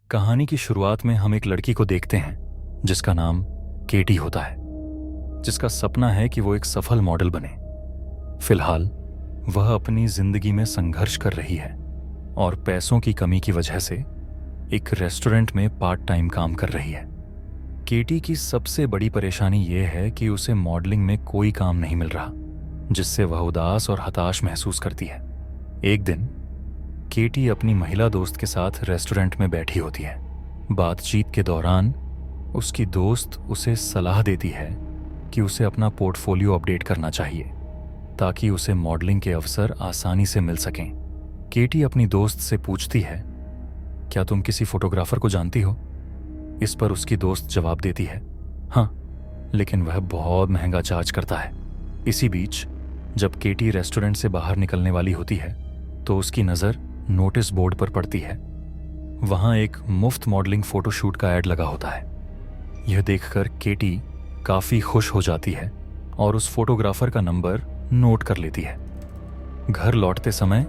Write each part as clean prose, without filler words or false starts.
कहानी की शुरुआत में हम एक लड़की को देखते हैं जिसका नाम केटी होता है, जिसका सपना है कि वो एक सफल मॉडल बने। फिलहाल वह अपनी जिंदगी में संघर्ष कर रही है और पैसों की कमी की वजह से एक रेस्टोरेंट में पार्ट टाइम काम कर रही है। केटी की सबसे बड़ी परेशानी ये है कि उसे मॉडलिंग में कोई काम नहीं मिल रहा, जिससे वह उदास और हताश महसूस करती है। एक दिन केटी अपनी महिला दोस्त के साथ रेस्टोरेंट में बैठी होती है। बातचीत के दौरान उसकी दोस्त उसे सलाह देती है कि उसे अपना पोर्टफोलियो अपडेट करना चाहिए ताकि उसे मॉडलिंग के अवसर आसानी से मिल सकें। केटी अपनी दोस्त से पूछती है, क्या तुम किसी फोटोग्राफर को जानती हो? इस पर उसकी दोस्त जवाब देती है, हाँ, लेकिन वह बहुत महंगा चार्ज करता है। इसी बीच जब केटी रेस्टोरेंट से बाहर निकलने वाली होती है तो उसकी नज़र नोटिस बोर्ड पर पड़ती है। वहां एक मुफ्त मॉडलिंग फोटोशूट का ऐड लगा होता है। यह देखकर केटी काफी खुश हो जाती है और उस फोटोग्राफर का नंबर नोट कर लेती है। घर लौटते समय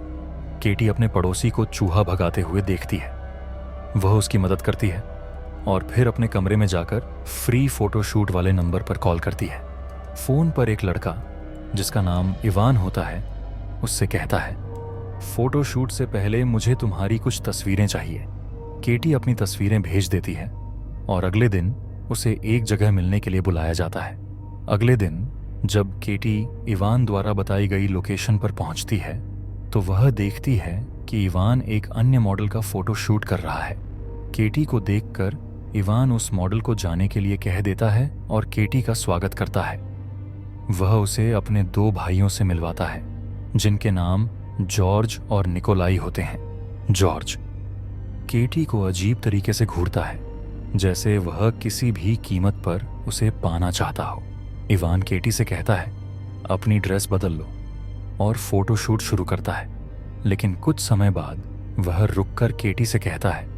केटी अपने पड़ोसी को चूहा भगाते हुए देखती है। वह उसकी मदद करती है और फिर अपने कमरे में जाकर फ्री फोटोशूट वाले नंबर पर कॉल करती है। फोन पर एक लड़का जिसका नाम इवान होता है उससे कहता है, फोटोशूट से पहले मुझे तुम्हारी कुछ तस्वीरें चाहिए। केटी अपनी तस्वीरें भेज देती है और अगले दिन उसे एक जगह मिलने के लिए बुलाया जाता है। अगले दिन जब केटी इवान द्वारा बताई गई लोकेशन पर पहुंचती है तो वह देखती है कि इवान एक अन्य मॉडल का फोटोशूट कर रहा है। केटी को देखकर इवान उस मॉडल को जाने के लिए कह देता है और केटी का स्वागत करता है। वह उसे अपने दो भाइयों से मिलवाता है जिनके नाम जॉर्ज और निकोलाई होते हैं। जॉर्ज केटी को अजीब तरीके से घूरता है, जैसे वह किसी भी कीमत पर उसे पाना चाहता हो। इवान केटी से कहता है, अपनी ड्रेस बदल लो, और फोटोशूट शुरू करता है। लेकिन कुछ समय बाद वह रुककर केटी से कहता है,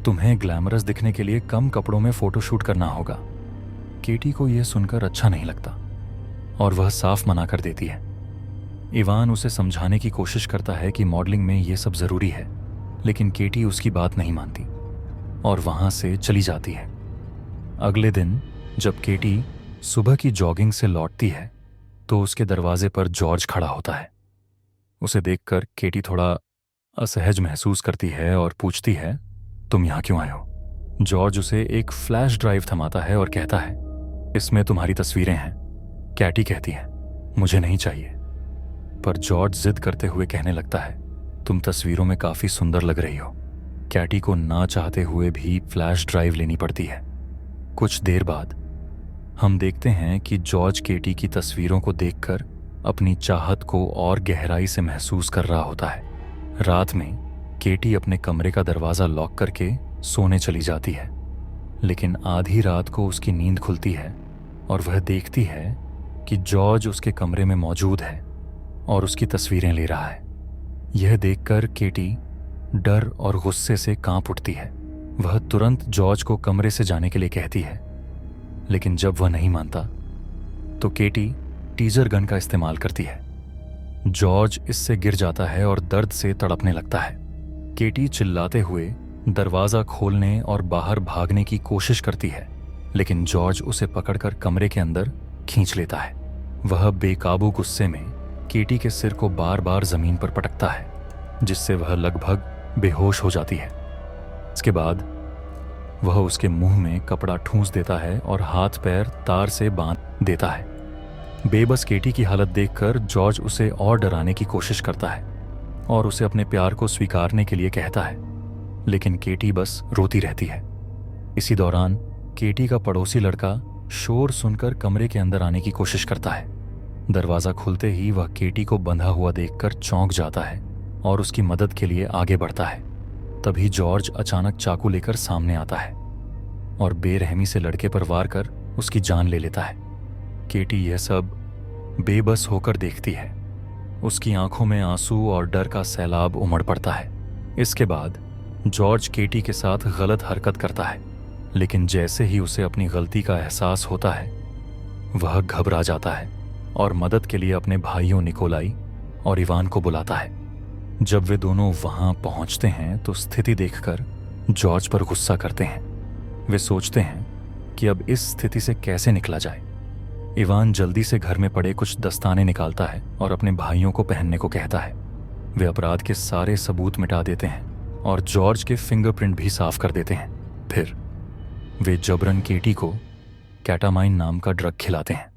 तुम्हें ग्लैमरस दिखने के लिए कम कपड़ों में फोटोशूट करना होगा। केटी को यह सुनकर अच्छा नहीं लगता और वह साफ मना कर देती है। इवान उसे समझाने की कोशिश करता है कि मॉडलिंग में यह सब जरूरी है, लेकिन केटी उसकी बात नहीं मानती और वहां से चली जाती है। अगले दिन जब केटी सुबह की जॉगिंग से लौटती है तो उसके दरवाजे पर जॉर्ज खड़ा होता है। उसे देखकर केटी थोड़ा असहज महसूस करती है और पूछती है, तुम यहां क्यों आए हो? जॉर्ज उसे एक फ्लैश ड्राइव थमाता है और कहता है, इसमें तुम्हारी तस्वीरें हैं। कैटी कहती है, मुझे नहीं चाहिए। पर जॉर्ज जिद करते हुए कहने लगता है, तुम तस्वीरों में काफी सुंदर लग रही हो। कैटी को ना चाहते हुए भी फ्लैश ड्राइव लेनी पड़ती है। कुछ देर बाद हम देखते हैं कि जॉर्ज केटी की तस्वीरों को देखकर अपनी चाहत को और गहराई से महसूस कर रहा होता है। रात में केटी अपने कमरे का दरवाजा लॉक करके सोने चली जाती है, लेकिन आधी रात को उसकी नींद खुलती है और वह देखती है कि जॉर्ज उसके कमरे में मौजूद है और उसकी तस्वीरें ले रहा है। यह देखकर केटी डर और गुस्से से कांप उठती है। वह तुरंत जॉर्ज को कमरे से जाने के लिए कहती है, लेकिन जब वह नहीं मानता तो केटी टीजर गन का इस्तेमाल करती है। जॉर्ज इससे गिर जाता है और दर्द से तड़पने लगता है। केटी चिल्लाते हुए दरवाजा खोलने और बाहर भागने की कोशिश करती है, लेकिन जॉर्ज उसे पकड़कर कमरे के अंदर खींच लेता है। वह बेकाबू गुस्से में केटी के सिर को बार बार जमीन पर पटकता है, जिससे वह लगभग बेहोश हो जाती है। इसके बाद वह उसके मुंह में कपड़ा ठूंस देता है और हाथ पैर तार से बांध देता है। बेबस केटी की हालत देखकर जॉर्ज उसे और डराने की कोशिश करता है और उसे अपने प्यार को स्वीकारने के लिए कहता है, लेकिन केटी बस रोती रहती है। इसी दौरान केटी का पड़ोसी लड़का शोर सुनकर कमरे के अंदर आने की कोशिश करता है। दरवाजा खुलते ही वह केटी को बंधा हुआ देखकर चौंक जाता है और उसकी मदद के लिए आगे बढ़ता है। तभी जॉर्ज अचानक चाकू लेकर सामने आता है और बेरहमी से लड़के पर वार कर उसकी जान ले लेता है। केटी यह सब बेबस होकर देखती है। उसकी आंखों में आंसू और डर का सैलाब उमड़ पड़ता है। इसके बाद जॉर्ज केटी के साथ गलत हरकत करता है, लेकिन जैसे ही उसे अपनी गलती का एहसास होता है वह घबरा जाता है और मदद के लिए अपने भाइयों निकोलाई और इवान को बुलाता है। जब वे दोनों वहां पहुंचते हैं तो स्थिति देखकर जॉर्ज पर गुस्सा करते हैं। वे सोचते हैं कि अब इस स्थिति से कैसे निकला जाए। इवान जल्दी से घर में पड़े कुछ दस्ताने निकालता है और अपने भाइयों को पहनने को कहता है। वे अपराध के सारे सबूत मिटा देते हैं और जॉर्ज के फिंगरप्रिंट भी साफ कर देते हैं। फिर वे जबरन केटी को कैटामाइन नाम का ड्रग खिलाते हैं,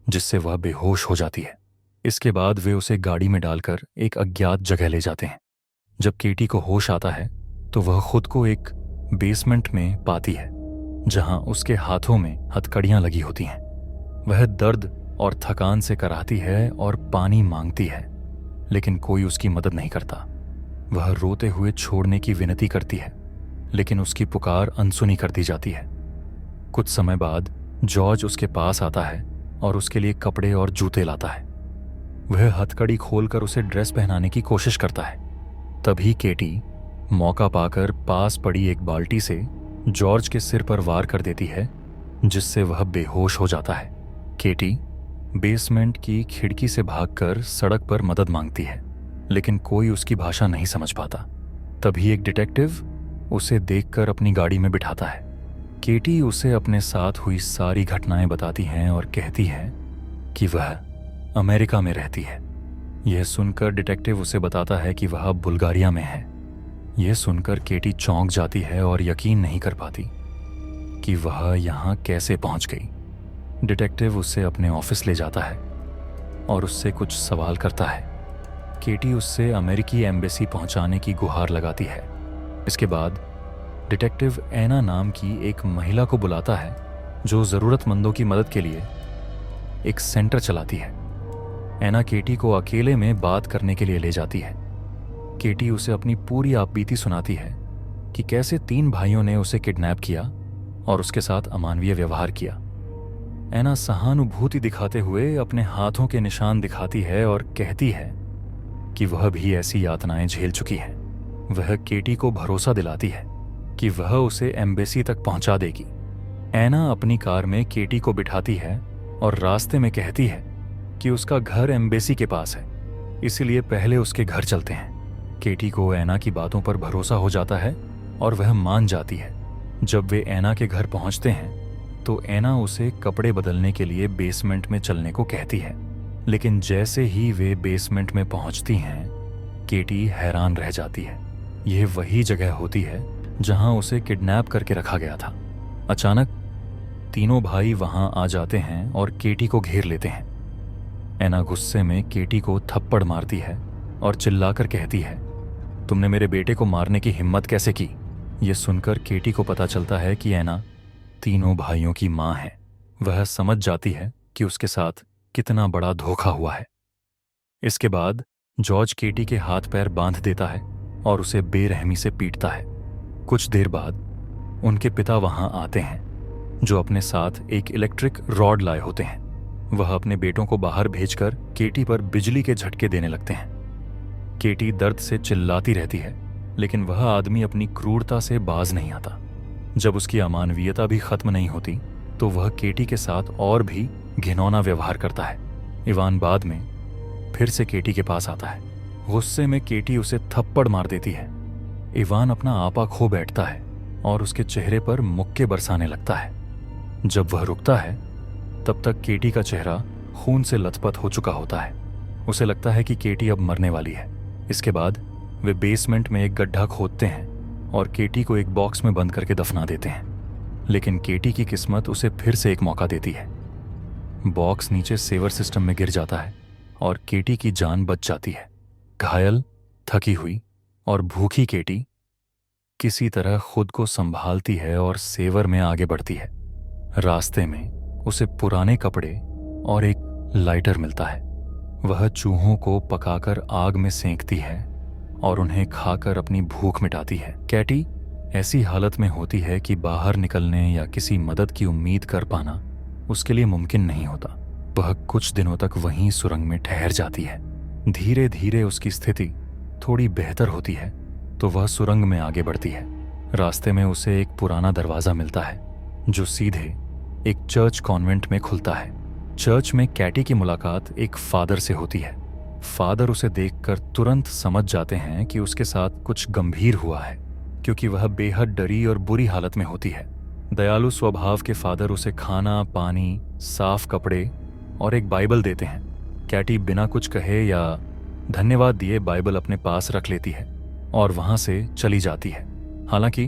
जिससे वह बेहोश हो जाती है। इसके बाद वे उसे गाड़ी में डालकर एक अज्ञात जगह ले जाते हैं। जब केटी को होश आता है तो वह खुद को एक बेसमेंट में पाती है, जहां उसके हाथों में हथकड़ियां लगी होती हैं। वह दर्द और थकान से कराहती है और पानी मांगती है, लेकिन कोई उसकी मदद नहीं करता। वह रोते हुए छोड़ने की विनती करती है, लेकिन उसकी पुकार अनसुनी कर दी जाती है। कुछ समय बाद जॉर्ज उसके पास आता है और उसके लिए कपड़े और जूते लाता है। वह हथकड़ी खोलकर उसे ड्रेस पहनाने की कोशिश करता है। तभी केटी मौका पाकर पास पड़ी एक बाल्टी से जॉर्ज के सिर पर वार कर देती है, जिससे वह बेहोश हो जाता है। केटी बेसमेंट की खिड़की से भागकर सड़क पर मदद मांगती है, लेकिन कोई उसकी भाषा नहीं समझ पाता। तभी एक डिटेक्टिव उसे देखकर अपनी गाड़ी में बिठाता है। केटी उसे अपने साथ हुई सारी घटनाएं बताती हैं और कहती है कि वह अमेरिका में रहती है। यह सुनकर डिटेक्टिव उसे बताता है कि वह बुल्गारिया में है। यह सुनकर केटी चौंक जाती है और यकीन नहीं कर पाती कि वह यहाँ कैसे पहुंच गई। डिटेक्टिव उसे अपने ऑफिस ले जाता है और उससे कुछ सवाल करता है। केटी उससे अमेरिकी एम्बेसी पहुंचाने की गुहार लगाती है। इसके बाद डिटेक्टिव एना नाम की एक महिला को बुलाता है, जो ज़रूरतमंदों की मदद के लिए एक सेंटर चलाती है। एना केटी को अकेले में बात करने के लिए ले जाती है। केटी उसे अपनी पूरी आपबीती सुनाती है कि कैसे 3 भाइयों ने उसे किडनैप किया और उसके साथ अमानवीय व्यवहार किया। एना सहानुभूति दिखाते हुए अपने हाथों के निशान दिखाती है और कहती है कि वह भी ऐसी यातनाएं झेल चुकी है। वह केटी को भरोसा दिलाती है कि वह उसे एम्बेसी तक पहुंचा देगी। एना अपनी कार में केटी को बिठाती है और रास्ते में कहती है कि उसका घर एम्बेसी के पास है, इसलिए पहले उसके घर चलते हैं। केटी को एना की बातों पर भरोसा हो जाता है और वह मान जाती है। जब वे एना के घर पहुंचते हैं तो एना उसे कपड़े बदलने के लिए बेसमेंट में चलने को कहती है, लेकिन जैसे ही वे बेसमेंट में पहुंचती हैं, केटी हैरान रह जाती है। यह वही जगह होती है जहां उसे किडनैप करके रखा गया था। अचानक तीनों भाई वहां आ जाते हैं और केटी को घेर लेते हैं। एना गुस्से में केटी को थप्पड़ मारती है और चिल्लाकर कहती है, तुमने मेरे बेटे को मारने की हिम्मत कैसे की? यह सुनकर केटी को पता चलता है कि एना तीनों भाइयों की मां है। वह समझ जाती है कि उसके साथ कितना बड़ा धोखा हुआ है। इसके बाद जॉर्ज केटी के हाथ पैर बांध देता है और उसे बेरहमी से पीटता है। कुछ देर बाद उनके पिता वहां आते हैं, जो अपने साथ एक इलेक्ट्रिक रॉड लाए होते हैं। वह अपने बेटों को बाहर भेजकर केटी पर बिजली के झटके देने लगते हैं। केटी दर्द से चिल्लाती रहती है, लेकिन वह आदमी अपनी क्रूरता से बाज नहीं आता। जब उसकी अमानवीयता भी खत्म नहीं होती तो वह केटी के साथ और भी घिनौना व्यवहार करता है। इवान बाद में फिर से केटी के पास आता है। गुस्से में केटी उसे थप्पड़ मार देती है। इवान अपना आपा खो बैठता है और उसके चेहरे पर मुक्के बरसाने लगता है। जब वह रुकता है तब तक केटी का चेहरा खून से लथपथ हो चुका होता है। उसे लगता है कि केटी अब मरने वाली है। इसके बाद वे बेसमेंट में एक गड्ढा खोदते हैं और केटी को एक बॉक्स में बंद करके दफना देते हैं। लेकिन केटी की किस्मत उसे फिर से एक मौका देती है। बॉक्स नीचे सेवर सिस्टम में गिर जाता है और केटी की जान बच जाती है। घायल, थकी हुई और भूखी केटी किसी तरह खुद को संभालती है और सेवर में आगे बढ़ती है। रास्ते में उसे पुराने कपड़े और एक लाइटर मिलता है। वह चूहों को पकाकर आग में सेंकती है और उन्हें खाकर अपनी भूख मिटाती है। कैटी ऐसी हालत में होती है कि बाहर निकलने या किसी मदद की उम्मीद कर पाना उसके लिए मुमकिन नहीं होता। वह कुछ दिनों तक वहीं सुरंग में ठहर जाती है। धीरे धीरे उसकी स्थिति थोड़ी बेहतर होती है तो वह सुरंग में आगे बढ़ती है। रास्ते में उसे एक पुराना दरवाज़ा मिलता है जो सीधे एक चर्च कॉन्वेंट में खुलता है। चर्च में कैटी की मुलाकात एक फादर से होती है। फादर उसे देखकर तुरंत समझ जाते हैं कि उसके साथ कुछ गंभीर हुआ है। क्योंकि वह बेहद डरी और बुरी हालत में होती है। दयालु स्वभाव के फादर उसे खाना, पानी, साफ कपड़े और एक बाइबल देते हैं। कैटी बिना कुछ कहे या धन्यवाद दिए बाइबल अपने पास रख लेती है और वहां से चली जाती है। हालांकि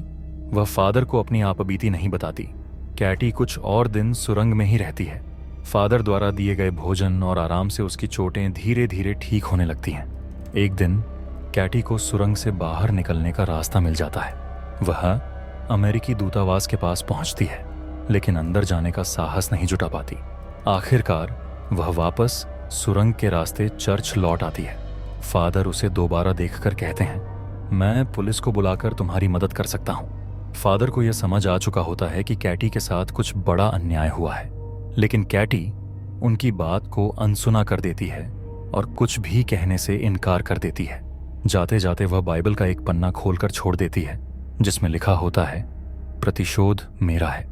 वह फादर को अपनी आपबीती नहीं बताती। कैटी कुछ और दिन सुरंग में ही रहती है। फादर द्वारा दिए गए भोजन और आराम से उसकी चोटें धीरे धीरे ठीक होने लगती हैं। एक दिन कैटी को सुरंग से बाहर निकलने का रास्ता मिल जाता है। वह अमेरिकी दूतावास के पास पहुंचती है, लेकिन अंदर जाने का साहस नहीं जुटा पाती। आखिरकार वह वापस सुरंग के रास्ते चर्च लौट आती है। फादर उसे दोबारा देखकर कहते हैं, मैं पुलिस को बुलाकर तुम्हारी मदद कर सकता हूं। फादर को यह समझ आ चुका होता है कि कैटी के साथ कुछ बड़ा अन्याय हुआ है, लेकिन कैटी उनकी बात को अनसुना कर देती है और कुछ भी कहने से इनकार कर देती है। जाते जाते वह बाइबल का एक पन्ना खोलकर छोड़ देती है, जिसमें लिखा होता है, प्रतिशोध मेरा है।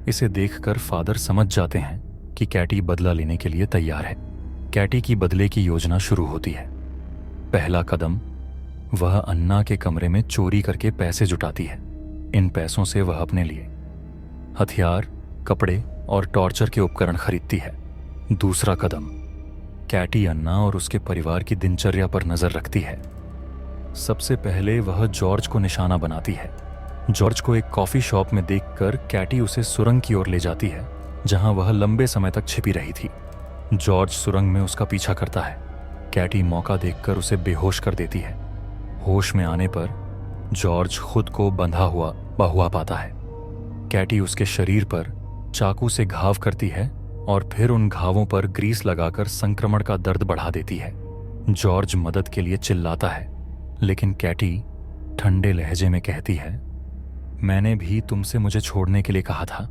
इसे देखकर फादर समझ जाते हैं कि कैटी बदला लेने के लिए तैयार है। कैटी की बदले की योजना शुरू होती है। पहला कदम, वह अन्ना के कमरे में चोरी करके पैसे जुटाती है। इन पैसों से वह अपने लिए हथियार, कपड़े और टॉर्चर के उपकरण खरीदती है। दूसरा कदम, कैटी अन्ना और उसके परिवार की दिनचर्या पर नजर रखती है। सबसे पहले वह जॉर्ज को निशाना बनाती है। जॉर्ज को एक कॉफी शॉप में देखकर कैटी उसे सुरंग की ओर ले जाती है, जहां वह लंबे समय तक छिपी रही थी। जॉर्ज सुरंग में उसका पीछा करता है। कैटी मौका देखकर उसे बेहोश कर देती है। होश में आने पर जॉर्ज खुद को बंधा हुआ पाता है। कैटी उसके शरीर पर चाकू से घाव करती है और फिर उन घावों पर ग्रीस लगाकर संक्रमण का दर्द बढ़ा देती है। जॉर्ज मदद के लिए चिल्लाता है, लेकिन कैटी ठंडे लहजे में कहती है, मैंने भी तुमसे मुझे छोड़ने के लिए कहा था,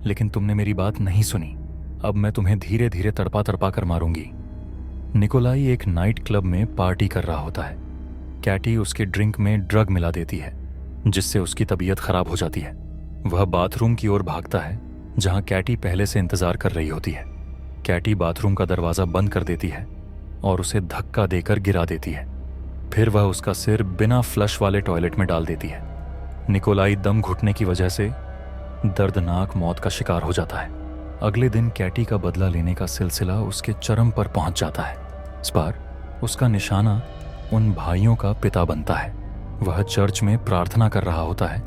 लेकिन तुमने मेरी बात नहीं सुनी। अब मैं तुम्हें धीरे धीरे तड़पा तड़पा कर मारूंगी। निकोलाई एक नाइट क्लब में पार्टी कर रहा होता है। कैटी उसके ड्रिंक में ड्रग मिला देती है, जिससे उसकी तबीयत खराब हो जाती है। वह बाथरूम की ओर भागता है, जहां कैटी पहले से इंतजार कर रही होती है। कैटी बाथरूम का दरवाजा बंद कर देती है और उसे धक्का देकर गिरा देती है। फिर वह उसका सिर बिना फ्लश वाले टॉयलेट में डाल देती है। निकोलाई दम घुटने की वजह से दर्दनाक मौत का शिकार हो जाता है। अगले दिन कैटी का बदला लेने का सिलसिला उसके चरम पर पहुंच जाता है। इस बार उसका निशाना उन भाइयों का पिता बनता है। वह चर्च में प्रार्थना कर रहा होता है,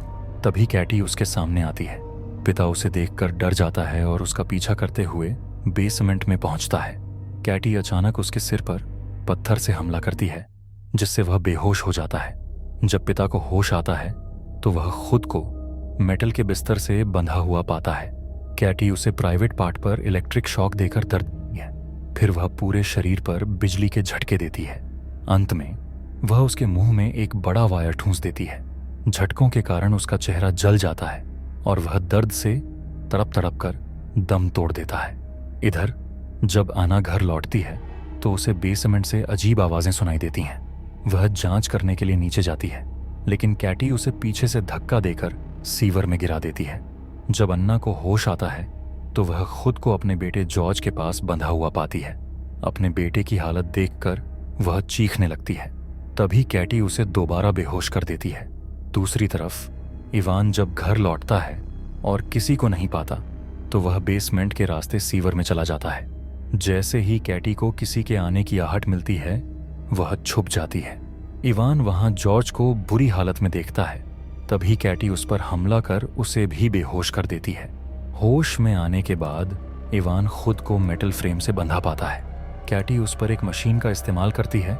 तभी कैटी उसके सामने आती है। पिता उसे देखकर डर जाता है और उसका पीछा करते हुए बेसमेंट में पहुंचता है। कैटी अचानक उसके सिर पर पत्थर से हमला करती है, जिससे वह बेहोश हो जाता है। जब पिता को होश आता है तो वह खुद को मेटल के बिस्तर से बंधा हुआ पाता है। कैटी उसे प्राइवेट पार्ट पर इलेक्ट्रिक शॉक देकर दर्द देती है। फिर वह पूरे शरीर पर बिजली के झटके देती है। अंत में वह उसके मुंह में एक बड़ा वायर ठूंस देती है। झटकों के कारण उसका चेहरा जल जाता है और वह दर्द से तड़प तड़प कर दम तोड़ देता है। इधर जब आना घर लौटती है तो उसे बेसमेंट से अजीब आवाजें सुनाई देती हैं। वह जांच करने के लिए नीचे जाती है, लेकिन कैटी उसे पीछे से धक्का देकर सीवर में गिरा देती है। जब अन्ना को होश आता है तो वह खुद को अपने बेटे जॉर्ज के पास बंधा हुआ पाती है। अपने बेटे की हालत देखकर वह चीखने लगती है। तभी कैटी उसे दोबारा बेहोश कर देती है। दूसरी तरफ इवान जब घर लौटता है और किसी को नहीं पाता तो वह बेसमेंट के रास्ते सीवर में चला जाता है। जैसे ही कैटी को किसी के आने की आहट मिलती है, वह छुप जाती है। इवान वहां जॉर्ज को बुरी हालत में देखता है। तभी कैटी उस पर हमला कर उसे भी बेहोश कर देती है। होश में आने के बाद इवान खुद को मेटल फ्रेम से बंधा पाता है। कैटी उस पर एक मशीन का इस्तेमाल करती है,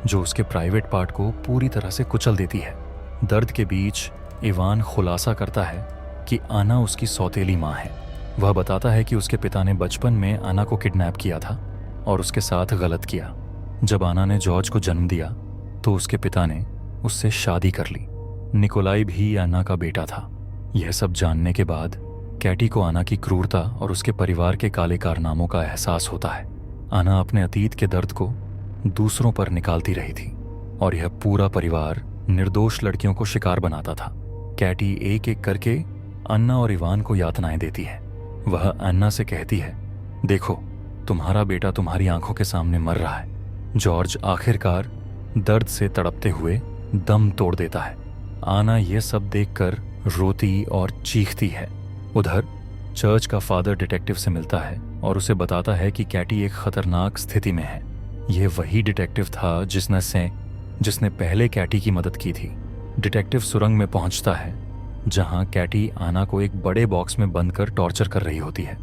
जो उसके प्राइवेट पार्ट को पूरी तरह से कुचल देती है। दर्द के बीच इवान खुलासा करता है कि आना उसकी सौतेली माँ है। वह बताता है कि उसके पिता ने बचपन में आना को किडनैप किया था और उसके साथ गलत किया। जब आना ने जॉर्ज को जन्म दिया तो उसके पिता ने उससे शादी कर ली। निकोलाई भी आना का बेटा था। यह सब जानने के बाद कैटी को आना की क्रूरता और उसके परिवार के काले कारनामों का एहसास होता है। आना अपने अतीत के दर्द को दूसरों पर निकालती रही थी और यह पूरा परिवार निर्दोष लड़कियों को शिकार बनाता था। कैटी एक एक करके अन्ना और इवान को यातनाएं देती है। वह अन्ना से कहती है, देखो, तुम्हारा बेटा तुम्हारी आंखों के सामने मर रहा है। जॉर्ज आखिरकार दर्द से तड़पते हुए दम तोड़ देता है। आना ये सब देखकर रोती और चीखती है। उधर चर्च का फादर डिटेक्टिव से मिलता है और उसे बताता है कि कैटी एक खतरनाक स्थिति में है। यह वही डिटेक्टिव था जिसने पहले कैटी की मदद की थी। डिटेक्टिव सुरंग में पहुंचता है जहां कैटी आना को एक बड़े बॉक्स में बंद कर टॉर्चर कर रही होती है।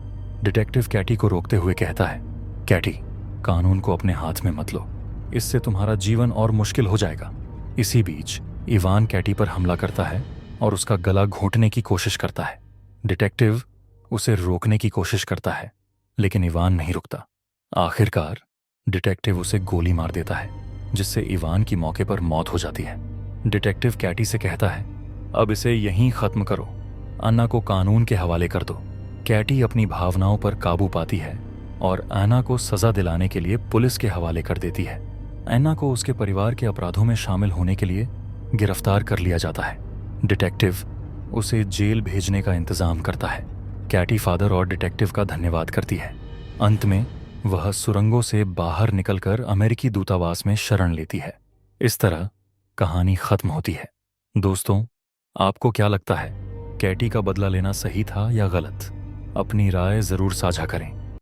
डिटेक्टिव कैटी को रोकते हुए कहता है, कैटी, कानून को अपने हाथ में मत लो, इससे तुम्हारा जीवन और मुश्किल हो जाएगा। इसी बीच इवान कैटी पर हमला करता है और उसका गला घोंटने की कोशिश करता है। डिटेक्टिव उसे रोकने की कोशिश करता है, लेकिन इवान नहीं रुकता। आखिरकार डिटेक्टिव उसे गोली मार देता है, जिससे इवान की मौके पर मौत हो जाती है। डिटेक्टिव कैटी से कहता है, अब इसे यहीं खत्म करो, अन्ना को कानून के हवाले कर दो। कैटी अपनी भावनाओं पर काबू पाती है और अन्ना को सजा दिलाने के लिए पुलिस के हवाले कर देती है। अन्ना को उसके परिवार के अपराधों में शामिल होने के लिए गिरफ्तार कर लिया जाता है। डिटेक्टिव उसे जेल भेजने का इंतजाम करता है। कैटी फादर और डिटेक्टिव का धन्यवाद करती है। अंत में वह सुरंगों से बाहर निकलकर अमेरिकी दूतावास में शरण लेती है। इस तरह कहानी खत्म होती है। दोस्तों, आपको क्या लगता है, कैटी का बदला लेना सही था या गलत? अपनी राय जरूर साझा करें।